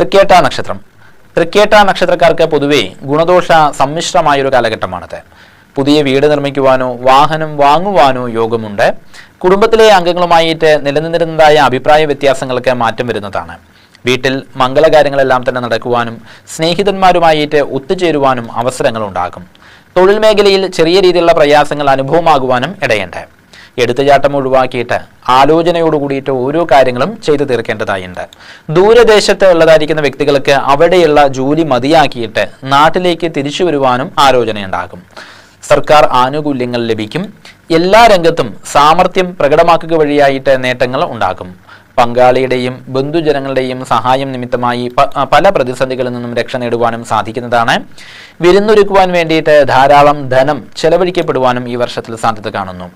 തൃക്കേട്ട നക്ഷത്രം. തൃക്കേട്ട നക്ഷത്രക്കാർക്ക് പൊതുവെ ഗുണദോഷ സമ്മിശ്രമായൊരു കാലഘട്ടമാണത്. പുതിയ വീട് നിർമ്മിക്കുവാനോ വാഹനം വാങ്ങുവാനോ യോഗമുണ്ട്. കുടുംബത്തിലെ അംഗങ്ങളുമായിട്ട് നിലനിന്നിരുന്നതായ അഭിപ്രായ വ്യത്യാസങ്ങൾക്ക് മാറ്റം വരുന്നതാണ്. വീട്ടിൽ മംഗളകാര്യങ്ങളെല്ലാം തന്നെ നടക്കുവാനും സ്നേഹിതന്മാരുമായിട്ട് ഒത്തുചേരുവാനും അവസരങ്ങൾ ഉണ്ടാകും. തൊഴിൽ മേഖലയിൽ ചെറിയ രീതിയിലുള്ള പ്രയാസങ്ങൾ അനുഭവമാകുവാനും ഇടയുണ്ട്. എടുത്തുചാട്ടം ഒഴിവാക്കിയിട്ട് ആലോചനയോടുകൂടിയിട്ട് ഓരോ കാര്യങ്ങളും ചെയ്തു തീർക്കേണ്ടതായുണ്ട്. ദൂരദേശത്ത് ഉള്ളതായിരിക്കുന്ന വ്യക്തികൾക്ക് അവിടെയുള്ള ജോലി മതിയാക്കിയിട്ട് നാട്ടിലേക്ക് തിരിച്ചു വരുവാനും ആലോചനയുണ്ടാകും. സർക്കാർ ആനുകൂല്യങ്ങൾ ലഭിക്കും. എല്ലാ രംഗത്തും സാമർത്ഥ്യം പ്രകടമാക്കുക വഴിയായിട്ട് നേട്ടങ്ങൾ ഉണ്ടാകും. പങ്കാളിയുടെയും ബന്ധുജനങ്ങളുടെയും സഹായം നിമിത്തമായി പല പ്രതിസന്ധികളിൽ നിന്നും രക്ഷ നേടുവാനും സാധിക്കുന്നതാണ്. വിരുന്നൊരുക്കുവാൻ വേണ്ടിയിട്ട് ധാരാളം ധനം ചെലവഴിക്കപ്പെടുവാനും ഈ വർഷത്തിൽ സാധ്യത കാണുന്നു.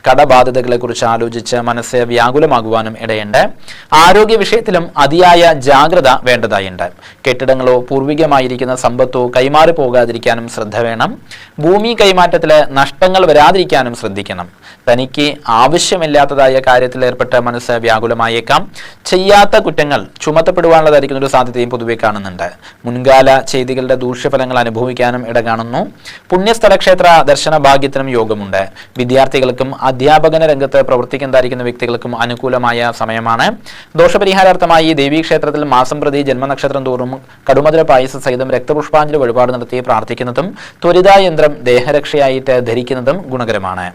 കടബാധ്യതകളെ കുറിച്ച് ആലോചിച്ച് മനസ്സ് വ്യാകുലമാകുവാനും ഇടയുണ്ട്. ആരോഗ്യ വിഷയത്തിലും അതിയായ ജാഗ്രത വേണ്ടതായുണ്ട്. കെട്ടിടങ്ങളോ പൂർവികമായിരിക്കുന്ന സമ്പത്തോ കൈമാറി പോകാതിരിക്കാനും ശ്രദ്ധ വേണം. ഭൂമി കൈമാറ്റത്തില് നഷ്ടങ്ങൾ വരാതിരിക്കാനും ശ്രദ്ധിക്കണം. തനിക്ക് ആവശ്യമില്ലാത്തതായ കാര്യത്തിൽ ഏർപ്പെട്ട് മനസ്സ് വ്യാകുലമായേക്കാം. ചെയ്യാത്ത കുറ്റങ്ങൾ ചുമത്തപ്പെടുവാനുള്ളതായിരിക്കുന്ന ഒരു സാധ്യതയും പൊതുവെ കാണുന്നുണ്ട്. മുൻകാല ചെയ്തികളുടെ ദൂഷ്യഫലങ്ങൾ അനുഭവിക്കാനും ഇട കാണുന്നു. പുണ്യസ്ഥലക്ഷേത്ര ദർശന ഭാഗ്യത്തിനും യോഗമുണ്ട്. വിദ്യാർത്ഥികൾക്കും അധ്യാപകന രംഗത്ത് പ്രവർത്തിക്കുന്നതായിരിക്കുന്ന വ്യക്തികൾക്കും അനുകൂലമായ സമയമാണ്. ദോഷപരിഹാരാർത്ഥമായി ദേവീക്ഷേത്രത്തിൽ മാസം പ്രതി ജന്മനക്ഷത്രം തോറും കടുമധുര പായസ സഹിതം രക്തപുഷ്പാഞ്ജലി വഴിപാട് നടത്തി പ്രാർത്ഥിക്കുന്നതും ത്വരിതായന്ത്രം ദേഹരക്ഷയായിട്ട് ധരിക്കുന്നതും ഗുണകരമാണ്.